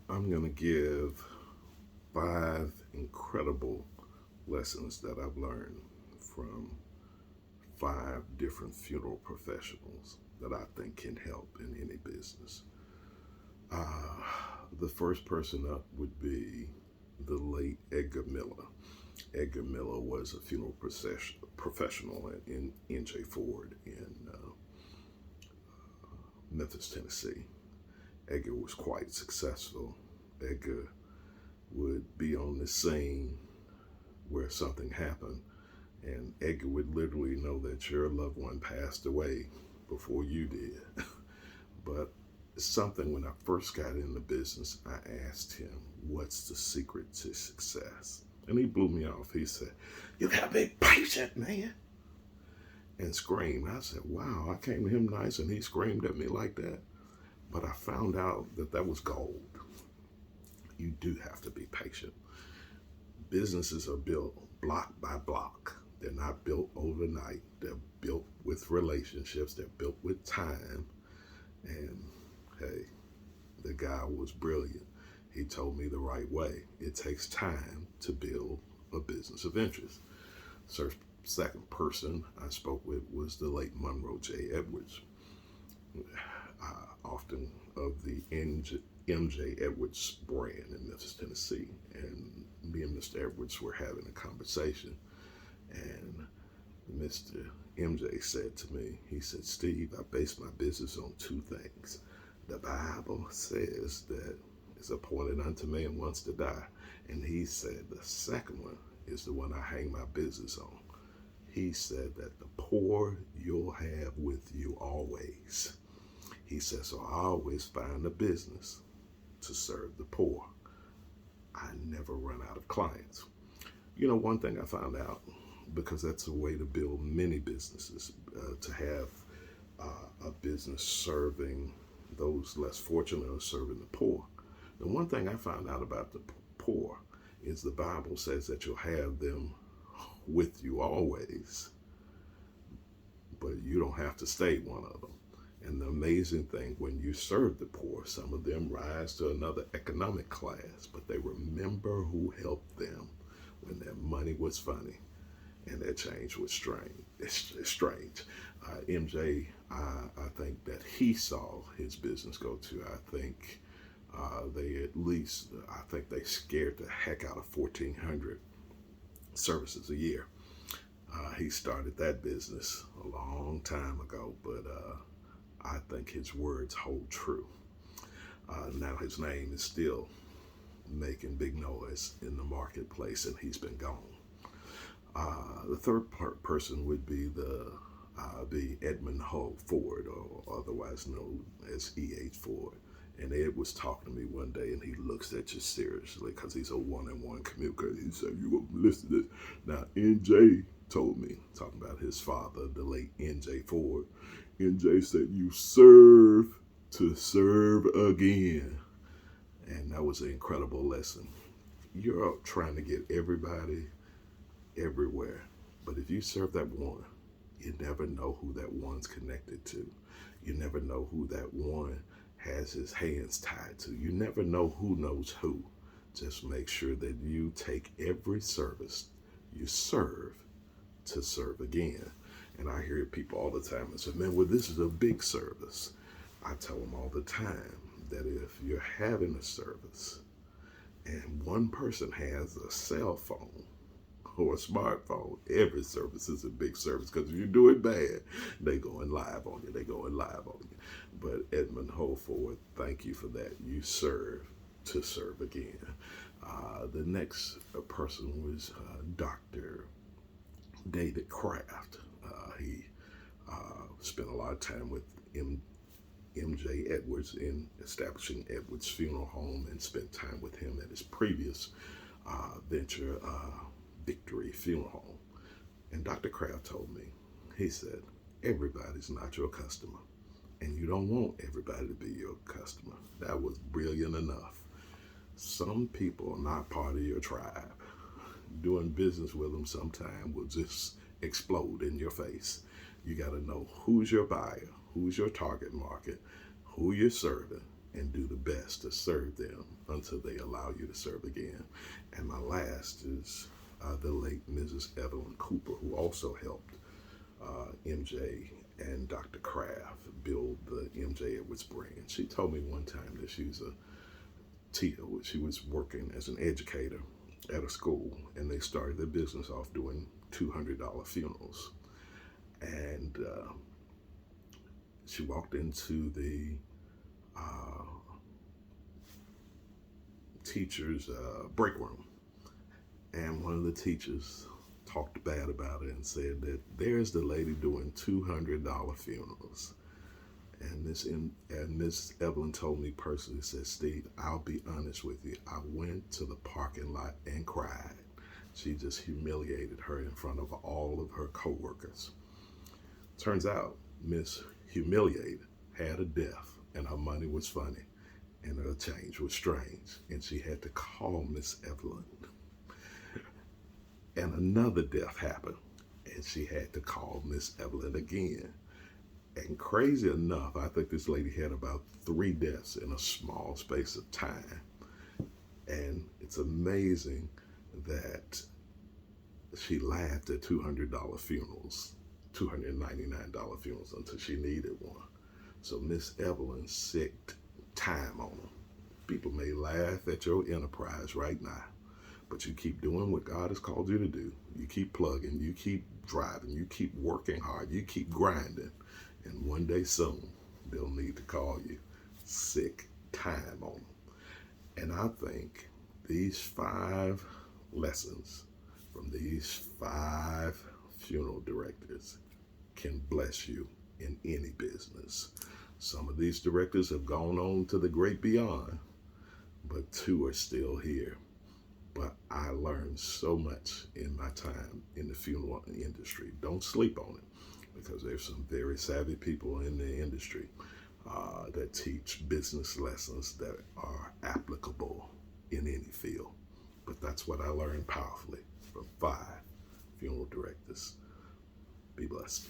I'm going to give 5 incredible lessons that I've learned from 5 different funeral professionals that I think can help in any business. Uh, the first person up would be the late Edgar Miller. Edgar Miller was a funeral professional in NJ Ford in Memphis, Tennessee. Edgar was quite successful. Edgar would be on the scene where something happened, and Edgar would literally know that your loved one passed away before you did. But something when I first got in the business, I asked him, "What's the secret to success?" And he blew me off. He said, "You gotta be patient, man." And screamed. I said, "Wow, I came to him nice and he screamed at me like that." But I found out that that was gold. You do have to be patient. Businesses are built block by block. They're not built overnight. They're built with relationships. They're built with time. And hey, the guy was brilliant. He told me the right way. It takes time to build a business of interest. So, second person I spoke with was the late Monroe J. Edwards, often of the MJ Edwards brand in Memphis, Tennessee. And me and Mr. Edwards were having a conversation, and Mr. MJ said to me, he said, "Steve, I base my business on 2 things. The Bible says that it's appointed unto man once to die." And he said, the second one is the one I hang my business on. He said that the poor you'll have with you always. He said, so I always find a business to serve the poor. I never run out of clients. You know, one thing I found out, because that's a way to build many businesses, to have a business serving those less fortunate or serving the poor. The one thing I found out about the poor is the Bible says that you'll have them with you always, but you don't have to stay one of them. And the amazing thing, when you serve the poor, some of them rise to another economic class, but they remember who helped them when their money was funny and their change was strange. It's strange. MJ, I think that he saw his business go to. I think they at least, I think they scared the heck out of 1,400 services a year. He started that business a long time ago, but I think his words hold true. Now his name is still making big noise in the marketplace, and he's been gone. The third person would be the Edmund Hull Ford, or otherwise known as E.H. Ford. And Ed was talking to me one day, and he looks at you seriously because he's a one-on-one communicator. He said, "You gonna listen to this?" Now, NJ told me, talking about his father, the late NJ Ford. NJ said, "You serve to serve again." And that was an incredible lesson. You're out trying to get everybody everywhere. But if you serve that one, you never know who that one's connected to. You never know who that one has his hands tied to. You never know who knows who. Just make sure that you take every service you serve to serve again. And I hear people all the time and say, "Man, well, this is a big service." I tell them all the time that if you're having a service and one person has a cell phone or a smartphone, every service is a big service, because if you do it bad, they going live on you. They going live on you. But Edmund Holford, thank you for that. You serve to serve again. The next person was Dr. David Kraft. He spent a lot of time with MJ Edwards in establishing Edwards Funeral Home, and spent time with him at his previous venture, Victory Funeral Home. And Dr. Kraft told me, he said, everybody's not your customer, and you don't want everybody to be your customer. That was brilliant enough. Some people are not part of your tribe. Doing business with them sometime will just explode in your face. You got to know who's your buyer, who's your target market, who you're serving, and do the best to serve them until they allow you to serve again. And my last is the late Mrs. Evelyn Cooper, who also helped MJ and Dr. Kraft build the MJ Edwards brand. She told me one time that she was a TIA, she was working as an educator at a school, and they started their business off doing $200 funerals. And she walked into the teacher's break room, and one of the teachers talked bad about it and said that there's the lady doing $200 funerals. And Miss Evelyn told me personally, said, Steve, I'll be honest with you, I went to the parking lot and cried. She just humiliated her in front of all of her coworkers. Turns out Miss Humiliated had a death, and her money was funny, and her change was strange, and she had to call Miss Evelyn. And another death happened, and she had to call Miss Evelyn again. And crazy enough, I think this lady had about 3 deaths in a small space of time. And it's amazing that she laughed at $200 funerals, $299 funerals, until she needed one. So Miss Evelyn sicked time on them. People may laugh at your enterprise right now, but you keep doing what God has called you to do. You keep plugging, you keep driving, you keep working hard, you keep grinding. And one day soon, they'll need to call you. Sick time on them. And I think these 5 lessons from these 5 funeral directors can bless you in any business. Some of these directors have gone on to the great beyond, but 2 are still here. But I learned so much in my time in the funeral industry. Don't sleep on it, because there's some very savvy people in the industry that teach business lessons that are applicable in any field. But that's what I learned powerfully from 5 funeral directors. Be blessed.